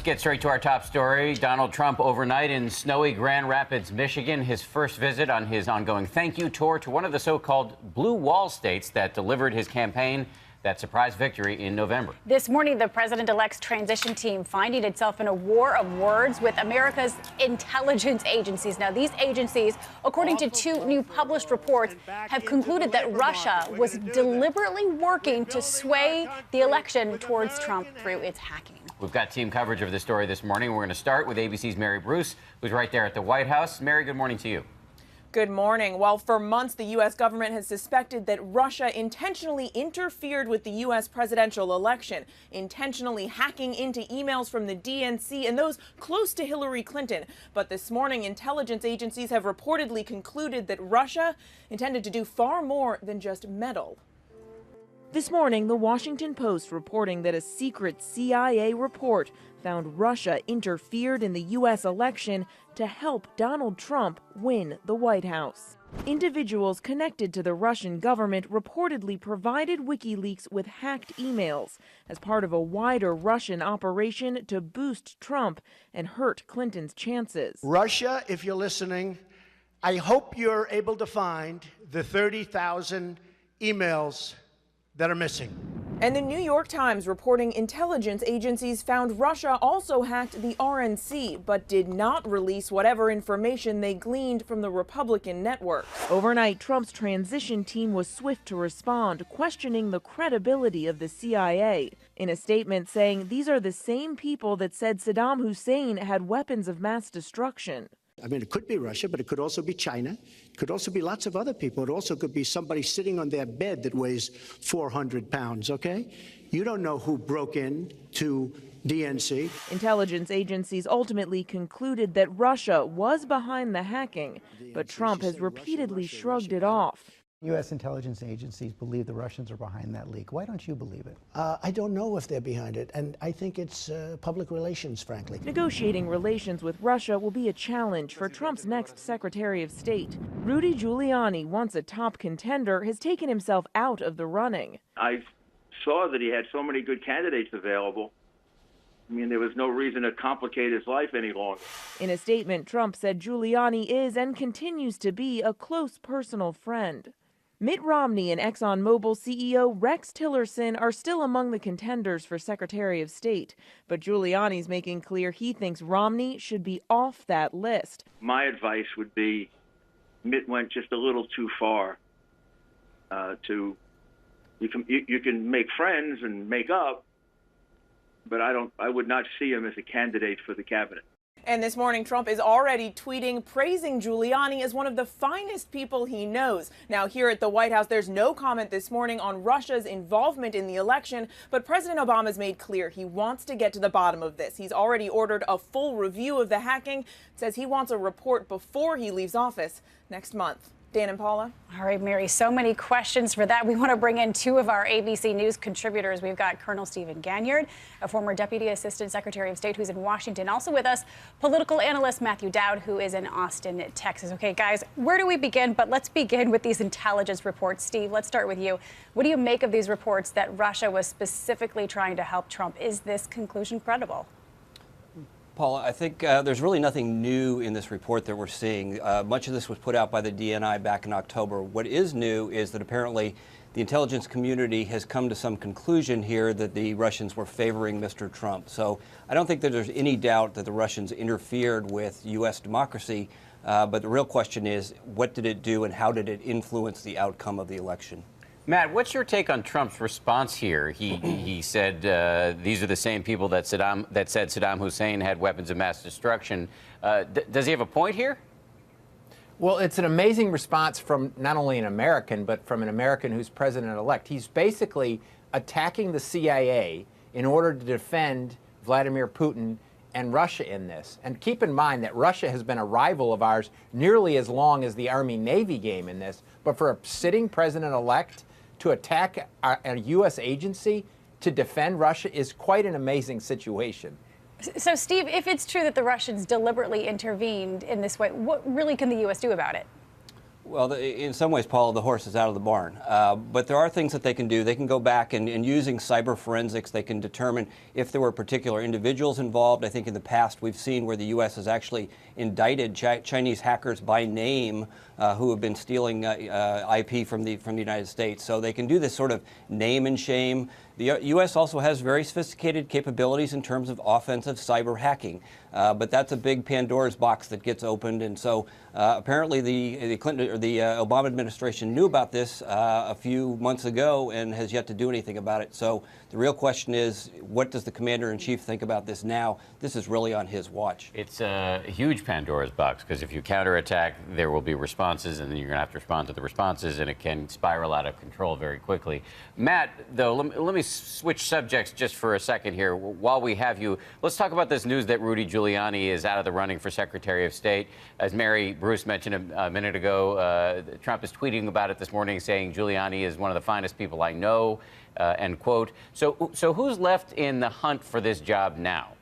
get straight to our top story. Donald Trump overnight in snowy Grand Rapids, Michigan, his first visit on his ongoing thank you tour to one of the so-called blue wall states that delivered his campaign that surprise victory in November. This morning, the president-elect's transition team finding itself in a war of words with America's intelligence agencies. Now, these agencies, according to two new published reports, have concluded that Russia was deliberately working to sway the election towards Trump through its hacking. We've got team coverage of the story this morning. We're going to start with ABC's Mary Bruce, who's right there at the White House. Mary, good morning to you. Good morning. Well, for months, the U.S. government has suspected that Russia intentionally interfered with the U.S. presidential election, intentionally hacking into emails from the DNC and those close to Hillary Clinton. But this morning, intelligence agencies have reportedly concluded that Russia intended to do far more than just meddle. This morning, the Washington Post reporting that a secret CIA report found Russia interfered in the U.S. election to help Donald Trump win the White House. Individuals connected to the Russian government reportedly provided WikiLeaks with hacked emails as part of a wider Russian operation to boost Trump and hurt Clinton's chances. Russia, if you're listening, I hope you're able to find the 30,000 emails that are missing. And the New York Times reporting intelligence agencies found Russia also hacked the RNC, but did not release whatever information they gleaned from the Republican networks. Overnight, Trump's transition team was swift to respond, questioning the credibility of the CIA. In a statement saying these are the same people that said Saddam Hussein had weapons of mass destruction. I mean, it could be Russia, but it could also be China. It could also be lots of other people. It also could be somebody sitting on their bed that weighs 400 pounds, okay? You don't know who broke in to DNC. Intelligence agencies ultimately concluded that Russia was behind the hacking, but Trump has repeatedly shrugged it off. U.S. intelligence agencies believe the Russians are behind that leak. Why don't you believe it? I don't know if they're behind it, and I think it's public relations, frankly. Negotiating relations with Russia will be a challenge for Trump's next Secretary of State. Rudy Giuliani, once a top contender, has taken himself out of the running. I saw that he had so many good candidates available. I mean, there was no reason to complicate his life any longer. In a statement, Trump said Giuliani is and continues to be a close personal friend. Mitt Romney and ExxonMobil CEO Rex Tillerson are still among the contenders for Secretary of State, but Giuliani's making clear he thinks Romney should be off that list. My advice would be Mitt went just a little too far. You can make friends and make up, but I would not see him as a candidate for the cabinet. And this morning, Trump is already tweeting, praising Giuliani as one of the finest people he knows. Now, here at the White House, there's no comment this morning on Russia's involvement in the election, but President Obama's made clear he wants to get to the bottom of this. He's already ordered a full review of the hacking, says he wants a report before he leaves office next month. Dan and Paula. All right, Mary, so many questions for that. We want to bring in two of our ABC News contributors. We've got Colonel Stephen Ganyard, a former Deputy Assistant Secretary of State who's in Washington. Also with us, political analyst Matthew Dowd, who is in Austin, Texas. Okay, guys, where do we begin? But let's begin with these intelligence reports. Steve, let's start with you. What do you make of these reports that Russia was specifically trying to help Trump? Is this conclusion credible? Paula, I think there's really nothing new in this report that we're seeing. Much of this was put out by the DNI back in October. What is new is that apparently the intelligence community has come to some conclusion here that the Russians were favoring Mr. Trump. So I don't think that there's any doubt that the Russians interfered with U.S. democracy. But the real question is, what did it do and how did it influence the outcome of the election? Matt, what's your take on Trump's response here? He said these are the same people that said Saddam Hussein had weapons of mass destruction. Does he have a point here? Well, it's an amazing response from not only an American, but from an American who's president-elect. He's basically attacking the CIA in order to defend Vladimir Putin and Russia in this. And keep in mind that Russia has been a rival of ours nearly as long as the Army-Navy game in this. But for a sitting president-elect to attack a U.S. agency to defend Russia is quite an amazing situation. So, Steve, if it's true that the Russians deliberately intervened in this way, what really can the U.S. do about it? Well, in some ways, Paul, the horse is out of the barn. But there are things that they can do. They can go back and using cyber forensics, they can determine if there were particular individuals involved. I think in the past we've seen where the U.S. has actually indicted Chinese hackers by name who have been stealing IP from the United States. So they can do this sort of name and shame. The U.S. also has very sophisticated capabilities in terms of offensive cyber hacking, but that's a big Pandora's box that gets opened. And so apparently the Clinton or the Obama administration knew about this a few months ago and has yet to do anything about it. So the real question is, what does the commander-in-chief think about this now? This is really on his watch. It's a huge Pandora's box, because if you counterattack, there will be responses, and then you're going to have to respond to the responses, and it can spiral out of control very quickly. Matt, though, let me switch subjects just for a second here. While we have you, let's talk about this news that Rudy Giuliani is out of the running for Secretary of State. As Mary Bruce mentioned a minute ago, Trump is tweeting about it this morning, saying Giuliani is one of the finest people I know, end quote. So who's left in the hunt for this job now?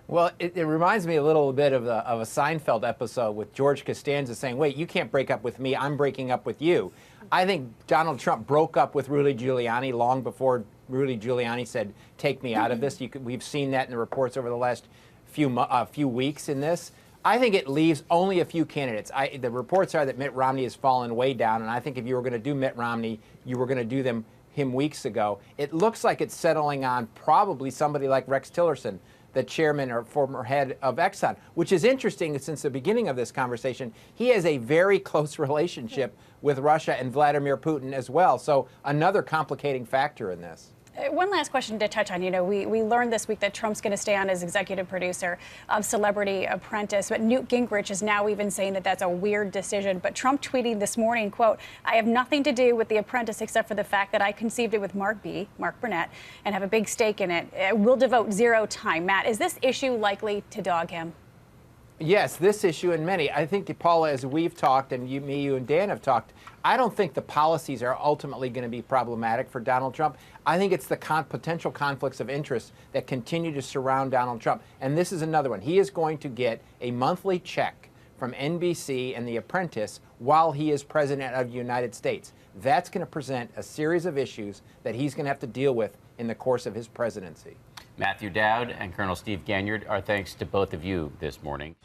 Well, it reminds me a little bit of a Seinfeld episode with George Costanza saying, wait, you can't break up with me, I'm breaking up with you. I think Donald Trump broke up with Rudy Giuliani long before Rudy Giuliani said, take me out of this. We've seen that in the reports over the last few weeks in this. I think it leaves only a few candidates. The reports are that Mitt Romney has fallen way down, and I think if you were going to do Mitt Romney, you were going to do him weeks ago. It looks like it's settling on probably somebody like Rex Tillerson, the chairman or former head of Exxon, which is interesting since the beginning of this conversation. He has a very close relationship with Russia and Vladimir Putin as well. So another complicating factor in this. One last question to touch on. You know, we learned this week that Trump's going to stay on as executive producer of Celebrity Apprentice, but Newt Gingrich is now even saying that that's a weird decision. But Trump tweeting this morning, quote, I have nothing to do with The Apprentice except for the fact that I conceived it with Mark Burnett, and have a big stake in it. We'll devote zero time. Matt, is this issue likely to dog him? Yes, this issue and many. I think, Paula, as we've talked, and you and Dan have talked, I don't think the policies are ultimately going to be problematic for Donald Trump. I think it's the potential conflicts of interest that continue to surround Donald Trump. And this is another one. He is going to get a monthly check from NBC and The Apprentice while he is president of the United States. That's going to present a series of issues that he's going to have to deal with in the course of his presidency. Matthew Dowd and Colonel Steve Ganyard, our thanks to both of you this morning.